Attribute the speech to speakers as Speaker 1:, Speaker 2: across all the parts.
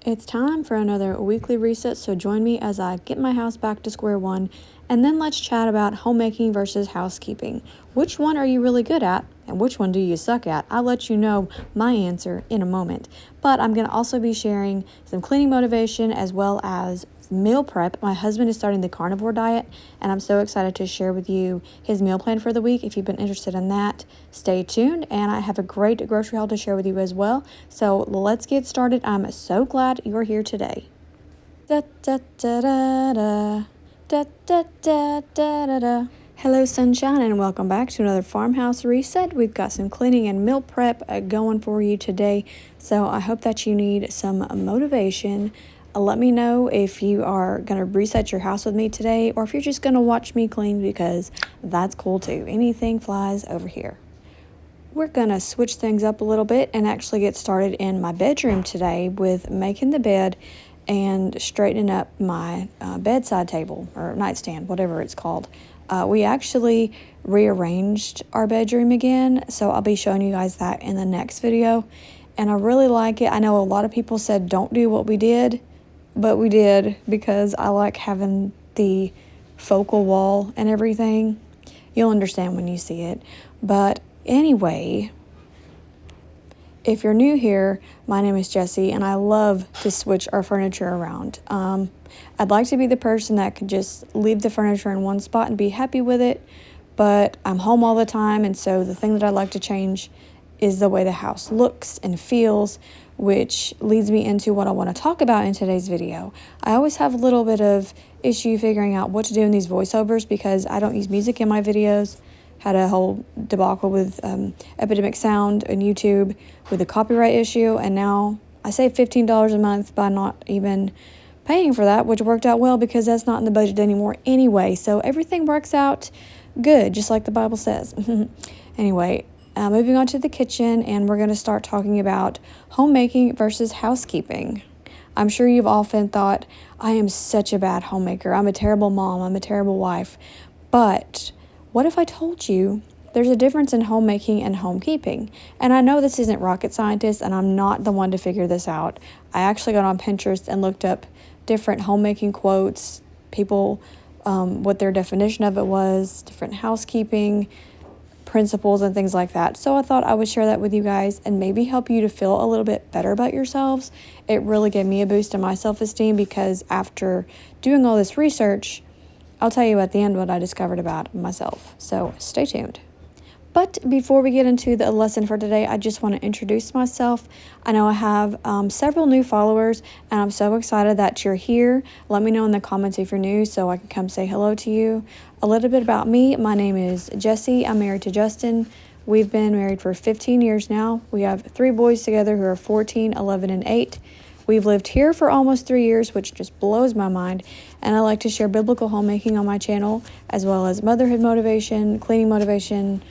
Speaker 1: It's time for another weekly reset, so join me as I get my house back to square one, and then let's chat about homemaking versus housekeeping. Which one are you really good at, and which one do you suck at? I'll let you know my answer in a moment. But I'm going to also be sharing some cleaning motivation as well as meal prep. My husband is starting the carnivore diet, and I'm so excited to share with you his meal plan for the week. If you've been interested in that, stay tuned, and I have a great grocery haul to share with you as well. So let's get started. I'm so glad you're here today. Da, da, da, da, da. Da, da, da, da, da, da. Hello sunshine, and welcome back to another farmhouse reset. We've got some cleaning and meal prep going for you today, so I hope that you need some motivation. Let me know if you are going to reset your house with me today, or if you're just going to watch me clean, because that's cool too. Anything flies over here. We're going to switch things up a little bit and actually get started in my bedroom today with making the bed and straightening up my bedside table or nightstand, whatever it's called. We actually rearranged our bedroom again, so I'll be showing you guys that in the next video. And I really like it. I know a lot of people said don't do what we did, but we did, because I like having the focal wall and everything. You'll understand when you see it. But anyway, if you're new here, my name is Jessie, and I love to switch our furniture around. I'd like to be the person that could just leave the furniture in one spot and be happy with it, but I'm home all the time, and so the thing that I like to change is the way the house looks and feels, which leads me into what I want to talk about in today's video. I always have a little bit of issue figuring out what to do in these voiceovers because I don't use music in my videos. Had a whole debacle with Epidemic Sound and YouTube with a copyright issue, and now I save $15 a month by not even paying for that, which worked out well because that's not in the budget anymore anyway. So everything works out good, just like the Bible says. Anyway, moving on to the kitchen, and we're going to start talking about homemaking versus housekeeping. I'm sure you've often thought, I am such a bad homemaker. I'm a terrible mom. I'm a terrible wife. But what if I told you there's a difference in homemaking and homekeeping? And I know this isn't rocket scientist, and I'm not the one to figure this out. I actually got on Pinterest and looked up different homemaking quotes, people, what their definition of it was, different housekeeping principles and things like that. So I thought I would share that with you guys and maybe help you to feel a little bit better about yourselves. It really gave me a boost in my self-esteem, because after doing all this research, I'll tell you at the end what I discovered about myself. So stay tuned. But before we get into the lesson for today, I just want to introduce myself. I know I have several new followers, and I'm so excited that you're here. Let me know in the comments if you're new so I can come say hello to you. A little bit about me. My name is Jessie. I'm married to Justin. We've been married for 15 years now. We have 3 boys together who are 14, 11, and 8. We've lived here for almost 3 years, which just blows my mind. And I like to share biblical homemaking on my channel, as well as motherhood motivation, cleaning motivation,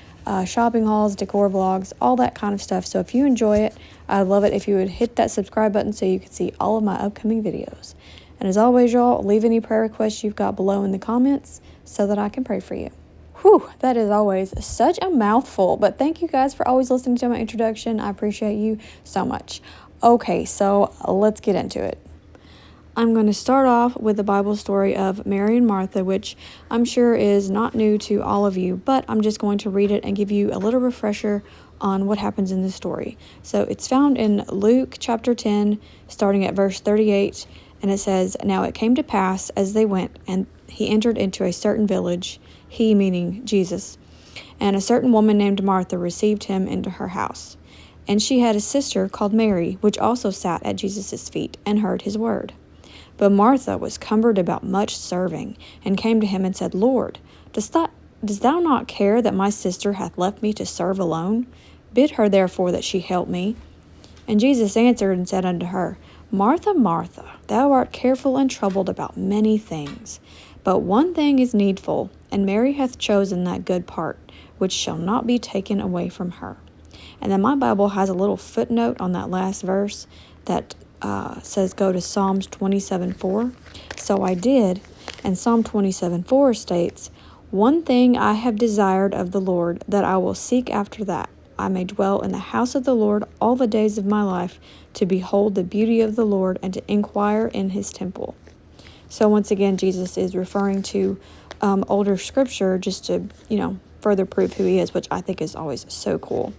Speaker 1: shopping hauls, decor vlogs, all that kind of stuff. So if you enjoy it, I'd love it if you would hit that subscribe button so you can see all of my upcoming videos. And as always, y'all, leave any prayer requests you've got below in the comments so that I can pray for you. Whew, that is always such a mouthful, but thank you guys for always listening to my introduction. I appreciate you so much. Okay, so let's get into it. I'm going to start off with the Bible story of Mary and Martha, which I'm sure is not new to all of you, but I'm just going to read it and give you a little refresher on what happens in this story. So it's found in Luke chapter 10, starting at verse 38, and it says, "Now it came to pass as they went, and he entered into a certain village," he meaning Jesus, "and a certain woman named Martha received him into her house. And she had a sister called Mary, which also sat at Jesus' feet and heard his word. But Martha was cumbered about much serving, and came to him and said, Lord, dost thou not care that my sister hath left me to serve alone? Bid her therefore that she help me. And Jesus answered and said unto her, Martha, Martha, thou art careful and troubled about many things. But one thing is needful, and Mary hath chosen that good part, which shall not be taken away from her." And then my Bible has a little footnote on that last verse that says go to Psalms 27:4. So I did, and Psalm 27:4 states, "One thing I have desired of the Lord, that I will seek after that, I may dwell in the house of the Lord all the days of my life, to behold the beauty of the Lord and to inquire in his temple. So once again, Jesus is referring to older scripture just to, further prove who he is, which I think is always so cool.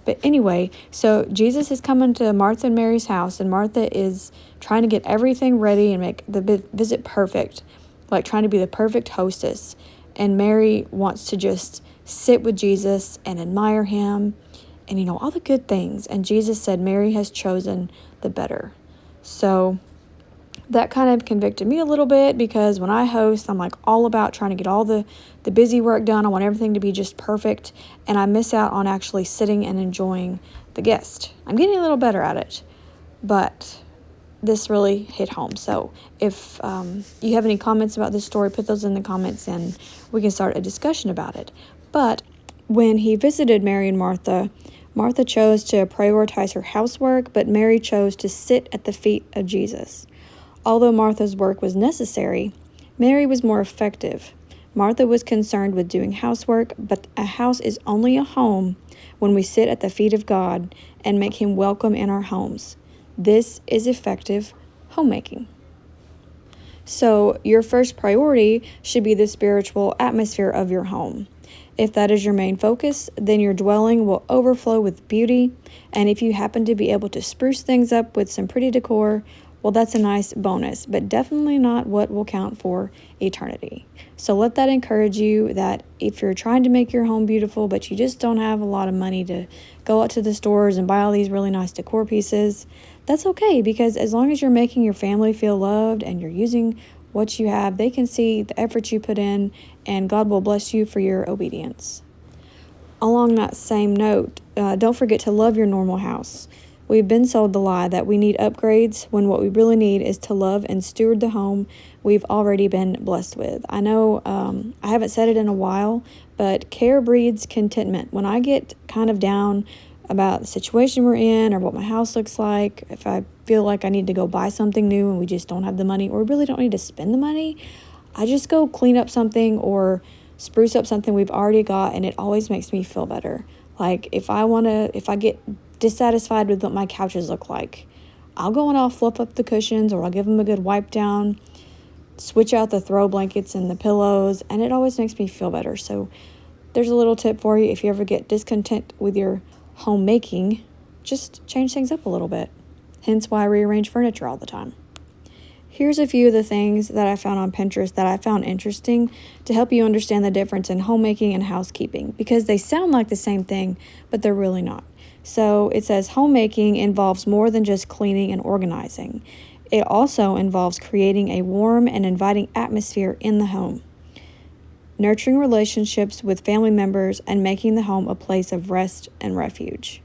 Speaker 1: But anyway, so Jesus is coming to Martha and Mary's house, and Martha is trying to get everything ready and make the visit perfect, like trying to be the perfect hostess. And Mary wants to just sit with Jesus and admire him and, all the good things. And Jesus said, Mary has chosen the better. So that kind of convicted me a little bit, because when I host, I'm like all about trying to get all the busy work done. I want everything to be just perfect, and I miss out on actually sitting and enjoying the guest. I'm getting a little better at it, but this really hit home. So if you have any comments about this story, put those in the comments and we can start a discussion about it. But when he visited Mary and Martha, Martha chose to prioritize her housework, but Mary chose to sit at the feet of Jesus. Although Martha's work was necessary, Mary was more effective. Martha was concerned with doing housework, but a house is only a home when we sit at the feet of God and make him welcome in our homes. This is effective homemaking. So your first priority should be the spiritual atmosphere of your home. If that is your main focus, then your dwelling will overflow with beauty. And if you happen to be able to spruce things up with some pretty decor, well, that's a nice bonus, but definitely not what will count for eternity. So let that encourage you that if you're trying to make your home beautiful, but you just don't have a lot of money to go out to the stores and buy all these really nice decor pieces, that's okay, because as long as you're making your family feel loved and you're using what you have, they can see the effort you put in, and God will bless you for your obedience. Along that same note, don't forget to love your normal house. We've been sold the lie that we need upgrades, when what we really need is to love and steward the home we've already been blessed with. I know I haven't said it in a while, but care breeds contentment. When I get kind of down about the situation we're in or what my house looks like, if I feel like I need to go buy something new and we just don't have the money, or really don't need to spend the money, I just go clean up something or spruce up something we've already got, and it always makes me feel better. Like if I get dissatisfied with what my couches look like, I'll go and I'll fluff up the cushions, or I'll give them a good wipe down, switch out the throw blankets and the pillows, and it always makes me feel better. So there's a little tip for you. If you ever get discontent with your homemaking, just change things up a little bit. Hence why I rearrange furniture all the time. Here's a few of the things that I found on Pinterest that I found interesting to help you understand the difference in homemaking and housekeeping, because they sound like the same thing, but they're really not. So it says homemaking involves more than just cleaning and organizing. It also involves creating a warm and inviting atmosphere in the home, nurturing relationships with family members, and making the home a place of rest and refuge.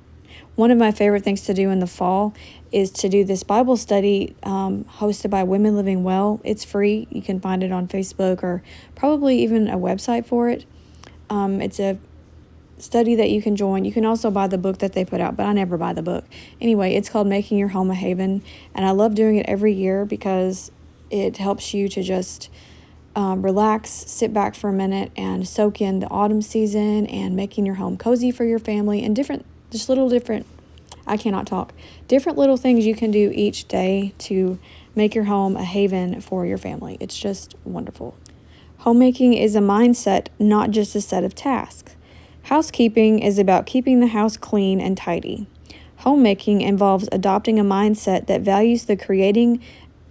Speaker 1: One of my favorite things to do in the fall is to do this Bible study hosted by Women Living Well. It's free. You can find it on Facebook, or probably even a website for it. It's a study that you can join. You can also buy the book that they put out, but I never buy the book. Anyway, it's called Making Your Home a Haven, and I love doing it every year because it helps you to just relax, sit back for a minute, and soak in the autumn season and making your home cozy for your family, and different little things you can do each day to make your home a haven for your family. It's just wonderful. Homemaking is a mindset, not just a set of tasks. Housekeeping is about keeping the house clean and tidy. Homemaking involves adopting a mindset that values the creating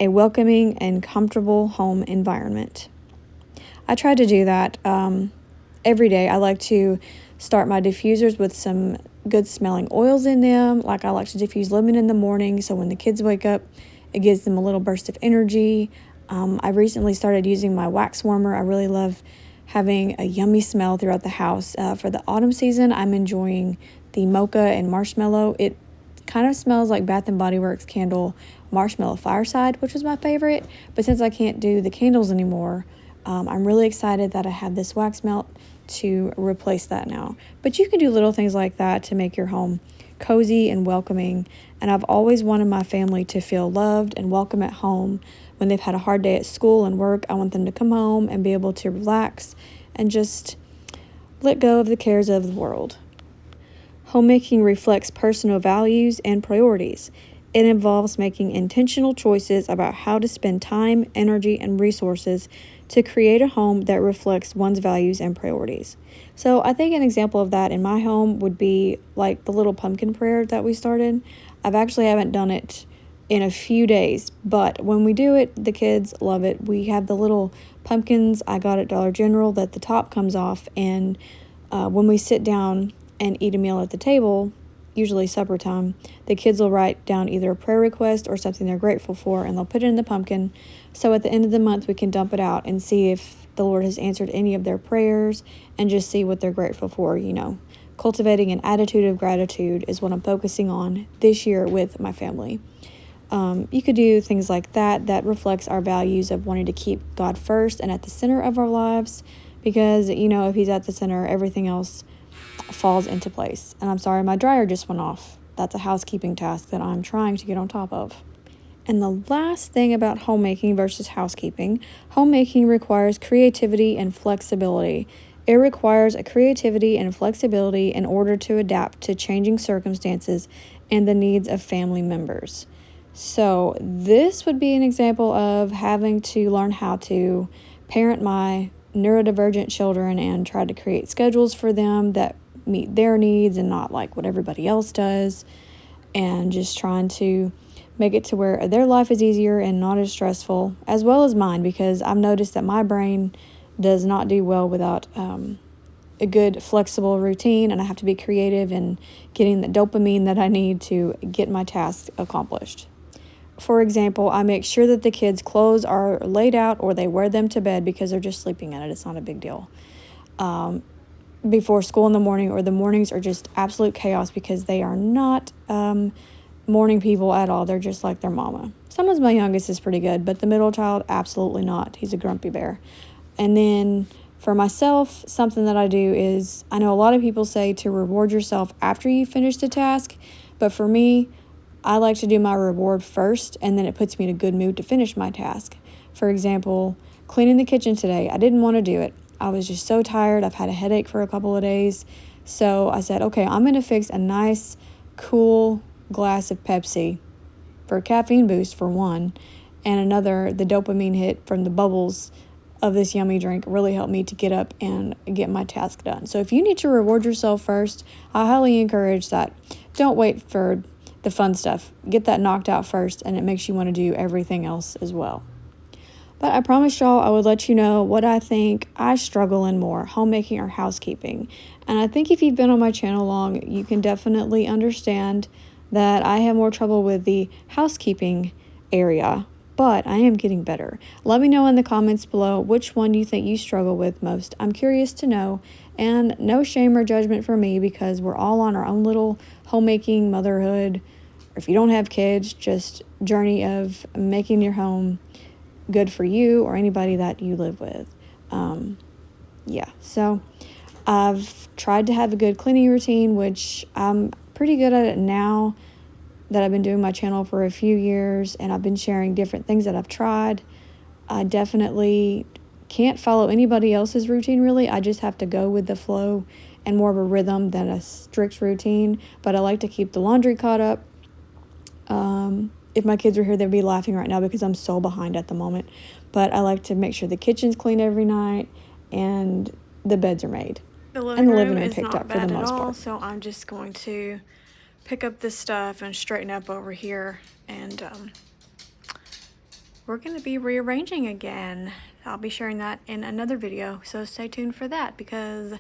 Speaker 1: a welcoming and comfortable home environment. I try to do that every day. I like to start my diffusers with some good smelling oils in them. Like I like to diffuse lemon in the morning, so when the kids wake up, it gives them a little burst of energy. I recently started using my wax warmer. I really love having a yummy smell throughout the house. For the autumn season, I'm enjoying the mocha and marshmallow. It kind of smells like Bath & Body Works candle marshmallow fireside, which was my favorite. But since I can't do the candles anymore, I'm really excited that I have this wax melt to replace that now. But you can do little things like that to make your home cozy and welcoming. And I've always wanted my family to feel loved and welcome at home. When they've had a hard day at school and work, I want them to come home and be able to relax and just let go of the cares of the world. Homemaking reflects personal values and priorities. It involves making intentional choices about how to spend time, energy, and resources to create a home that reflects one's values and priorities. So I think an example of that in my home would be like the little pumpkin prayer that we started. I've actually haven't done it in a few days, but when we do it, the kids love it. We have the little pumpkins I got at Dollar General that the top comes off, and when we sit down and eat a meal at the table, usually supper time, the kids will write down either a prayer request or something they're grateful for, and they'll put it in the pumpkin. So at the end of the month, we can dump it out and see if the Lord has answered any of their prayers and just see what they're grateful for. Cultivating an attitude of gratitude is what I'm focusing on this year with my family. You could do things like that reflects our values of wanting to keep God first and at the center of our lives, because if he's at the center, everything else falls into place. And I'm sorry, my dryer just went off. That's a housekeeping task that I'm trying to get on top of. And the last thing about homemaking versus housekeeping, homemaking requires creativity and flexibility. It requires a creativity and flexibility in order to adapt to changing circumstances and the needs of family members. So this would be an example of having to learn how to parent my neurodivergent children and try to create schedules for them that meet their needs and not like what everybody else does, and just trying to make it to where their life is easier and not as stressful, as well as mine, because I've noticed that my brain does not do well without a good flexible routine, and I have to be creative in getting the dopamine that I need to get my tasks accomplished. For example, I make sure that the kids' clothes are laid out or they wear them to bed because they're just sleeping in it. It's not a big deal. Before school in the morning, or the mornings are just absolute chaos because they are not morning people at all. They're just like their mama. Sometimes my youngest is pretty good, but the middle child, absolutely not. He's a grumpy bear. And then for myself, something that I do is, I know a lot of people say to reward yourself after you finish the task, but for me, I like to do my reward first, and then it puts me in a good mood to finish my task. For example, cleaning the kitchen today, I didn't want to do it. I was just so tired. I've had a headache for a couple of days. So I said, okay, I'm going to fix a nice, cool glass of Pepsi for a caffeine boost for one, and another, the dopamine hit from the bubbles of this yummy drink really helped me to get up and get my task done. So if you need to reward yourself first, I highly encourage that. Don't wait for the fun stuff. Get that knocked out first, and it makes you want to do everything else as well. But I promised y'all I would let you know what I think I struggle in more, homemaking or housekeeping. And I think if you've been on my channel long, you can definitely understand that I have more trouble with the housekeeping area, but I am getting better. Let me know in the comments below which one you think you struggle with most. I'm curious to know, and no shame or judgment for me, because we're all on our own little homemaking, motherhood, or if you don't have kids, just journey of making your home good for you or anybody that you live with. So I've tried to have a good cleaning routine, which I'm pretty good at it now that I've been doing my channel for a few years, and I've been sharing different things that I've tried. I definitely can't follow anybody else's routine, really. I just have to go with the flow and more of a rhythm than a strict routine, but I like to keep the laundry caught up. If my kids were here, they'd be laughing right now because I'm so behind at the moment. But I like to make sure the kitchen's clean every night and the beds are made.
Speaker 2: The living room is
Speaker 1: picked
Speaker 2: not
Speaker 1: up for the
Speaker 2: bad at
Speaker 1: most
Speaker 2: all,
Speaker 1: part.
Speaker 2: so I'm just going to pick up this stuff and straighten up over here, and we're going to be rearranging again. I'll be sharing that in another video, so stay tuned for that, because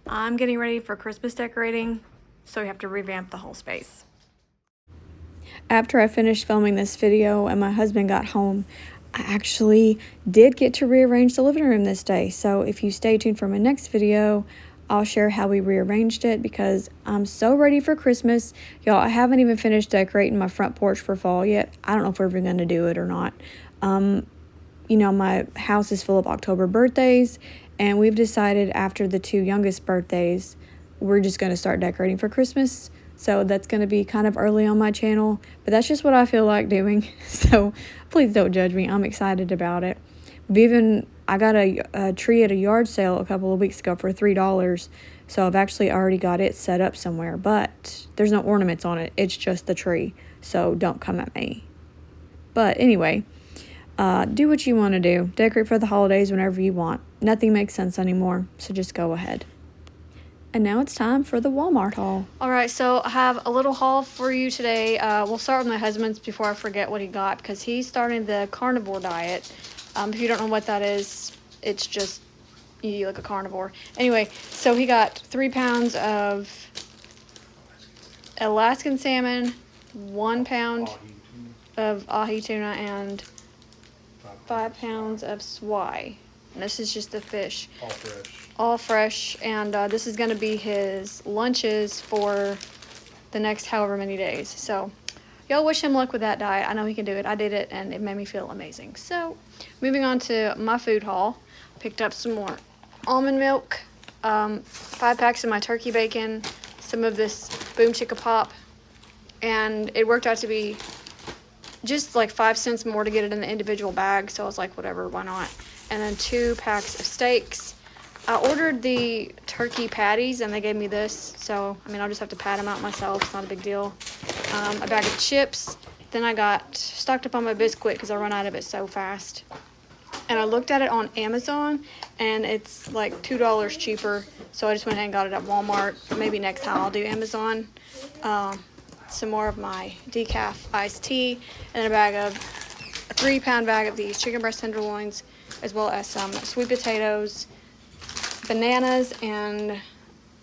Speaker 2: I'm getting ready for Christmas decorating, so we have to revamp the whole space.
Speaker 1: After I finished filming this video and my husband got home, I actually did get to rearrange the living room this day. So if you stay tuned for my next video, I'll share how we rearranged it, because I'm so ready for Christmas. Y'all, I haven't even finished decorating my front porch for fall yet. I don't know if we're even going to do it or not. My house is full of October birthdays, and we've decided after the 2 youngest birthdays, we're just going to start decorating for Christmas. So that's going to be kind of early on my channel, but that's just what I feel like doing. So please don't judge me. I'm excited about it. I I got a tree at a yard sale a couple of weeks ago for $3. So I've actually already got it set up somewhere, but there's no ornaments on it. It's just the tree. So don't come at me. But anyway, do what you want to do. Decorate for the holidays whenever you want. Nothing makes sense anymore, so just go ahead. And now it's time for the Walmart haul.
Speaker 2: Alright, so I have a little haul for you today. We'll start with my husband's before I forget what he got, because he's starting the carnivore diet. If you don't know what that is, it's just you eat like a carnivore. Anyway, so he got 3 pounds of Alaskan salmon, 1 pound of ahi tuna, and 5 pounds of swai. And this is just the fish.
Speaker 3: All fresh.
Speaker 2: All fresh. And this is going to be his lunches for the next however many days. So y'all wish him luck with that diet. I know he can do it. I did it and it made me feel amazing. So moving on to my food haul. Picked up some more almond milk, 5 packs of my turkey bacon, some of this Boom Chicka Pop, and it worked out to be just like 5 cents more to get it in the individual bag, so I was like, whatever, why not? And then 2 packs of steaks. I ordered the turkey patties and they gave me this, so I mean I'll just have to pat them out myself, it's not a big deal. A bag of chips, then I got stocked up on my Bisquick because I run out of it so fast. And I looked at it on Amazon and it's like $2 cheaper, so I just went ahead and got it at Walmart. Maybe next time I'll do Amazon. Some more of my decaf iced tea, and a 3-pound bag of these chicken breast tenderloins, as well as some sweet potatoes, bananas, and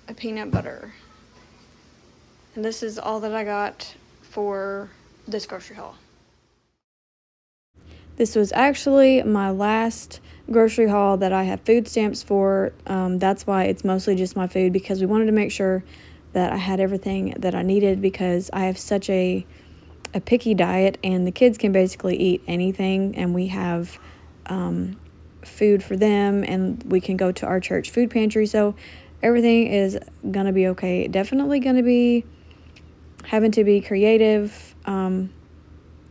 Speaker 2: a peanut butter. And this is all that I got for this grocery haul.
Speaker 1: This was actually my last grocery haul that I have food stamps for. That's why it's mostly just my food, because we wanted to make sure that I had everything that I needed, because I have such a picky diet and the kids can basically eat anything, and we have food for them and we can go to our church food pantry, so everything is gonna be okay. Definitely gonna be having to be creative.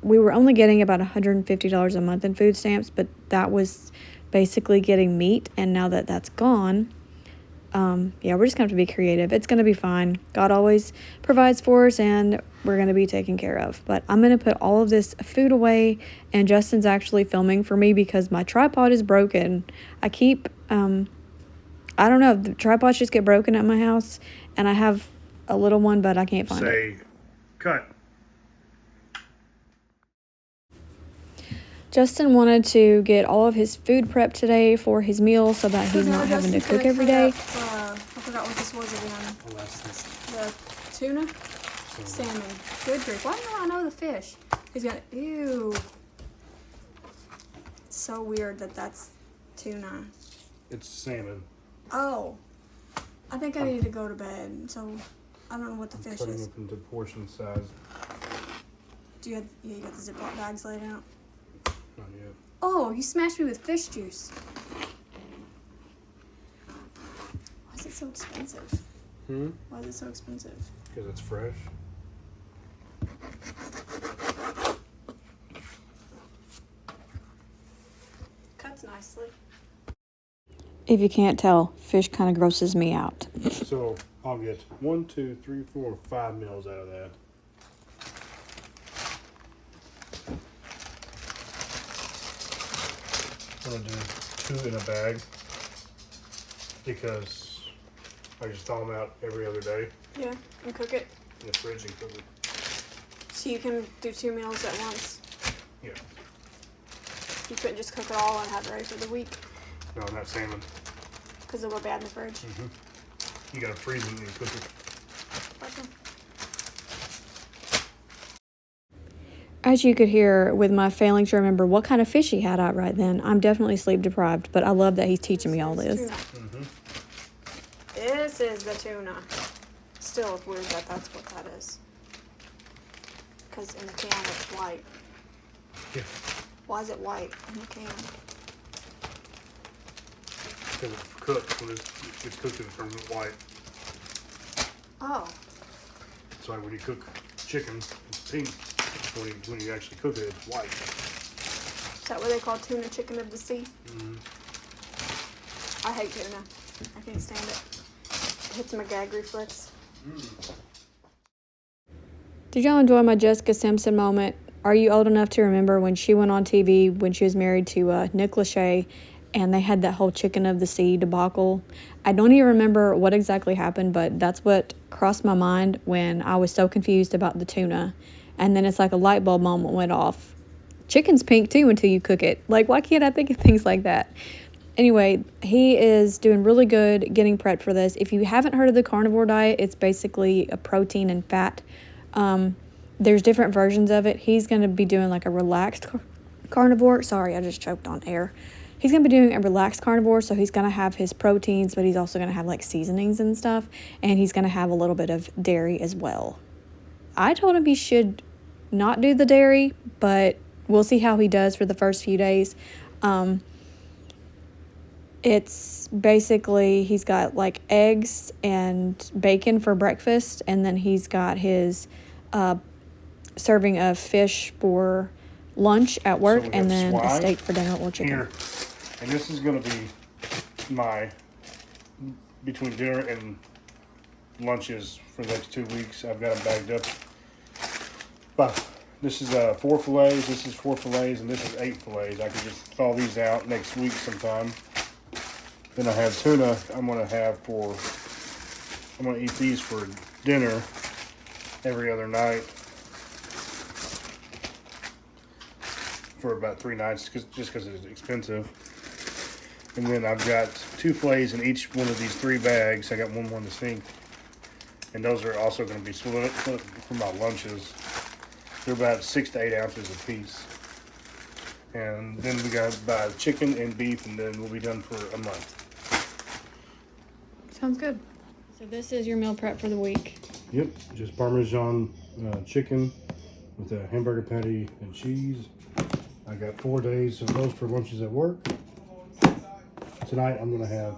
Speaker 1: We were only getting about $150 a month in food stamps, but that was basically getting meat, and now that that's gone, yeah, we're just gonna have to be creative. It's gonna be fine. God always provides for us, and we're gonna be taken care of. But I'm gonna put all of this food away, and Justin's actually filming for me because my tripod is broken. I keep, I don't know, the tripods just get broken at my house, and I have a little one, but I can't find it.
Speaker 3: Say, cut.
Speaker 1: Justin wanted to get all of his food prep today for his meal so that he's not having to cook every day.
Speaker 2: I forgot what this was again. The tuna? Salmon. Good grief. Why do I know the fish? He's got, ew. It's so weird that that's tuna.
Speaker 3: It's salmon.
Speaker 2: Oh. I think I need to go to bed, so I don't know what the fish
Speaker 3: Cutting
Speaker 2: is.
Speaker 3: up into portion size.
Speaker 2: Do you got the Ziploc bags laid out?
Speaker 3: Not yet.
Speaker 2: Oh, you smashed me with fish juice. Why is it so expensive? Why is it so expensive?
Speaker 3: Because it's fresh.
Speaker 2: Cuts nicely.
Speaker 1: If you can't tell, fish kind of grosses me out.
Speaker 3: So I'll get 1, 2, 3, 4, 5 meals out of that. I'm gonna do 2 in a bag because I just thaw them out every other day
Speaker 2: Yeah, and cook it.
Speaker 3: in the fridge and cook it.
Speaker 2: So you can do 2 meals at once.
Speaker 3: Yeah.
Speaker 2: You couldn't just cook it all and have it ready for the week
Speaker 3: No, not salmon.
Speaker 2: because it will bad in the fridge.
Speaker 3: You gotta freeze it and you cook it.
Speaker 2: Okay.
Speaker 1: As you could hear with my failing to remember what kind of fish he had out right then, I'm definitely sleep deprived, but I love that he's teaching me all this.
Speaker 2: Tuna. This is the tuna. Still, it's weird that that's what that is. Because in the can it's white.
Speaker 3: Yeah.
Speaker 2: Why is it white in the can?
Speaker 3: Because it's cooked. When it's cooked, it turns white.
Speaker 2: Oh.
Speaker 3: So when you cook chicken, it's pink. When you actually cook it, it's white.
Speaker 2: Is that what they call tuna chicken of the sea? I hate tuna. I can't stand it. It hits my gag reflex.
Speaker 1: Did y'all enjoy my Jessica Simpson moment? Are you old enough to remember when she went on TV when she was married to Nick Lachey and they had that whole chicken of the sea debacle? I don't even remember what exactly happened, but that's what crossed my mind when I was so confused about the tuna. And then it's like a light bulb moment went off. Chicken's pink too until you cook it. Like, why can't I think of things like that? Anyway, he is doing really good getting prepped for this. If you haven't heard of the carnivore diet, it's basically a protein and fat. There's different versions of it. He's going to be doing like a relaxed carnivore. Sorry, I just choked on air. He's going to be doing a relaxed carnivore, so he's going to have his proteins, but he's also going to have like seasonings and stuff, and he's going to have a little bit of dairy as well. I told him he should not do the dairy, but we'll see how he does for the first few days. It's basically, he's got like eggs and bacon for breakfast, and then he's got his serving of fish for lunch at work,
Speaker 3: So we
Speaker 1: and
Speaker 3: have
Speaker 1: then a
Speaker 3: swine
Speaker 1: steak for dinner or chicken.
Speaker 3: here, and this is going to be my between dinner and lunches for the next 2 weeks. I've got them bagged up. But this is 4 fillets. This is 4 fillets, and this is 8 fillets. I can just thaw these out next week sometime. Then I have tuna. I'm going to eat these for dinner every other night for about 3 nights, just because it's expensive. And then I've got 2 fillets in each one of these 3 bags. I got one more in the sink, and those are also going to be split for my lunches. They're about 6 to 8 ounces a piece. And then we got to buy chicken and beef, and then we'll be done for a month.
Speaker 2: Sounds good.
Speaker 1: So this is your meal prep for the week.
Speaker 3: Yep, just Parmesan chicken with a hamburger patty and cheese. I got 4 days of those for lunches at work. Tonight I'm going to have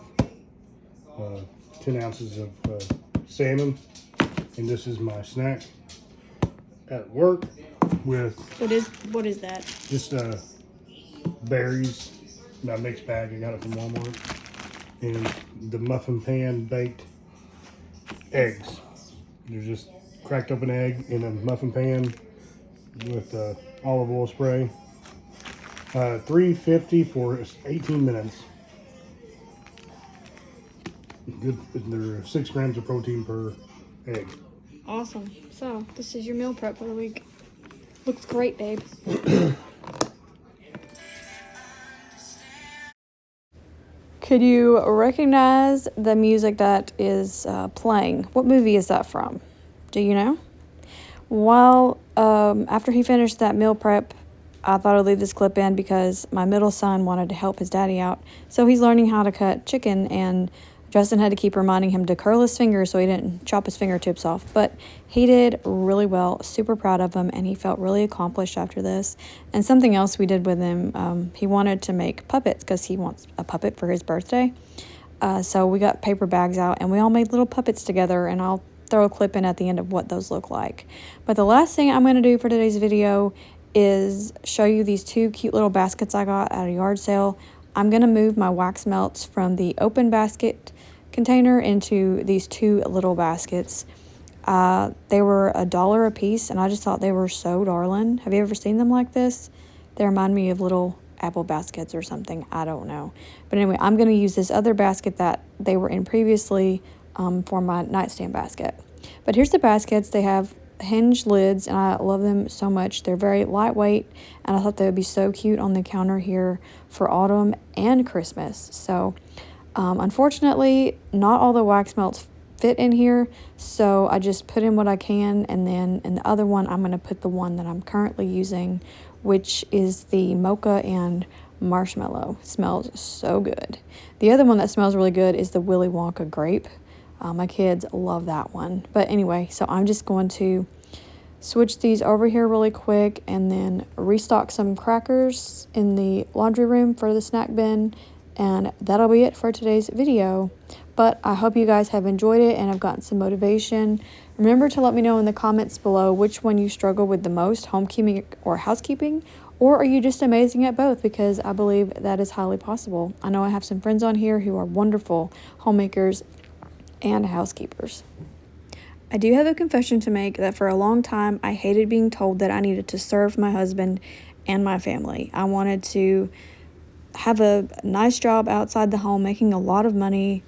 Speaker 3: 10 ounces of salmon, and this is my snack at work with
Speaker 1: What is that?
Speaker 3: just berries, my mixed bag. I got it from Walmart, and the muffin pan baked eggs. There's just cracked open egg in a muffin pan with olive oil spray. $3.50 for 18 minutes. Good. There are 6 grams of protein per egg.
Speaker 1: Awesome. So this is your meal prep for the week. Looks great, babe. Could you recognize the music that is playing? What movie is that from? Do you know? Well, after he finished that meal prep, I thought I'd leave this clip in because my middle son wanted to help his daddy out. So he's learning how to cut chicken, and Justin had to keep reminding him to curl his fingers so he didn't chop his fingertips off. But he did really well, super proud of him, and he felt really accomplished after this. And something else we did with him, he wanted to make puppets because he wants a puppet for his birthday. So we got paper bags out, and we all made little puppets together, and I'll throw a clip in at the end of what those look like. But the last thing I'm going to do for today's video is show you these 2 cute little baskets I got at a yard sale. I'm going to move my wax melts from the open basket container into these 2 little baskets. They were $1 a piece, and I just thought they were so darling. Have you ever seen them like this? They remind me of little apple baskets or something. I don't know. But anyway, I'm going to use this other basket that they were in previously for my nightstand basket. But here's the baskets. They have hinged lids, and I love them so much. They're very lightweight, and I thought they would be so cute on the counter here for autumn and Christmas. So unfortunately, not all the wax melts fit in here, so I just put in what I can, and then in the other one I'm going to put the one that I'm currently using, which is the mocha and marshmallow. It smells so good. The other one that smells really good is the Willy Wonka grape. My kids love that one. But anyway, so I'm just going to switch these over here really quick and then restock some crackers in the laundry room for the snack bin, and that'll be it for today's video. But I hope you guys have enjoyed it and have gotten some motivation. Remember to let me know in the comments below which one you struggle with the most, homekeeping or housekeeping, Or are you just amazing at both? Because I believe that is highly possible. I know I have some friends on here who are wonderful homemakers and housekeepers. I do have a confession to make that for a long time I hated being told that I needed to serve my husband and my family. I wanted to have a nice job outside the home, making a lot of money,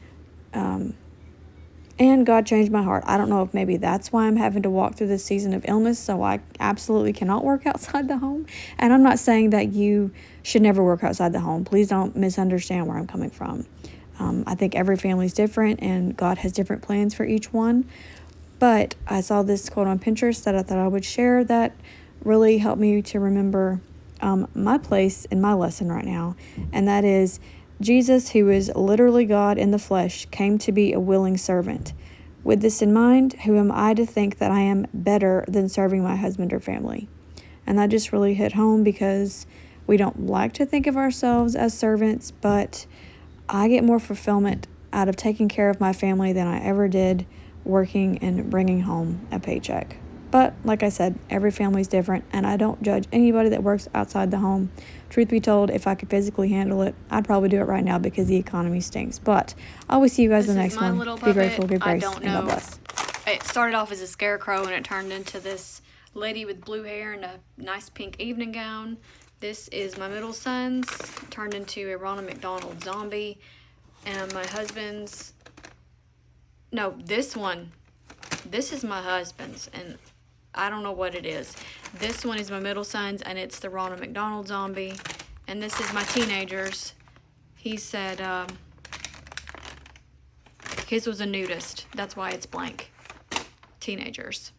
Speaker 1: and God changed my heart. I don't know if maybe that's why I'm having to walk through this season of illness, so I absolutely cannot work outside the home. And I'm not saying that you should never work outside the home. Please don't misunderstand where I'm coming from. I think every family is different, and God has different plans for each one. But I saw this quote on Pinterest that I thought I would share that really helped me to remember my place in my lesson right now, and that is, Jesus, who is literally God in the flesh, came to be a willing servant. With this in mind, who am I to think that I am better than serving my husband or family? And that just really hit home, because we don't like to think of ourselves as servants, but I get more fulfillment out of taking care of my family than I ever did working and bringing home a paycheck. But like I said, every family is different, and I don't judge anybody that works outside the home. Truth be told, if I could physically handle it, I'd probably do it right now because the economy stinks. But I will see you guys in the next one. Be grateful, give grace, and God bless.
Speaker 2: It started off as a scarecrow, and it turned into this lady with blue hair and a nice pink evening gown. This is my middle son's, turned into a Ronald McDonald zombie. And my husband's, no, this is my husband's, and I don't know what it is. This one is my middle son's, and it's the Ronald McDonald zombie. And this is my teenager's. He said his was a nudist. That's why it's blank. Teenagers.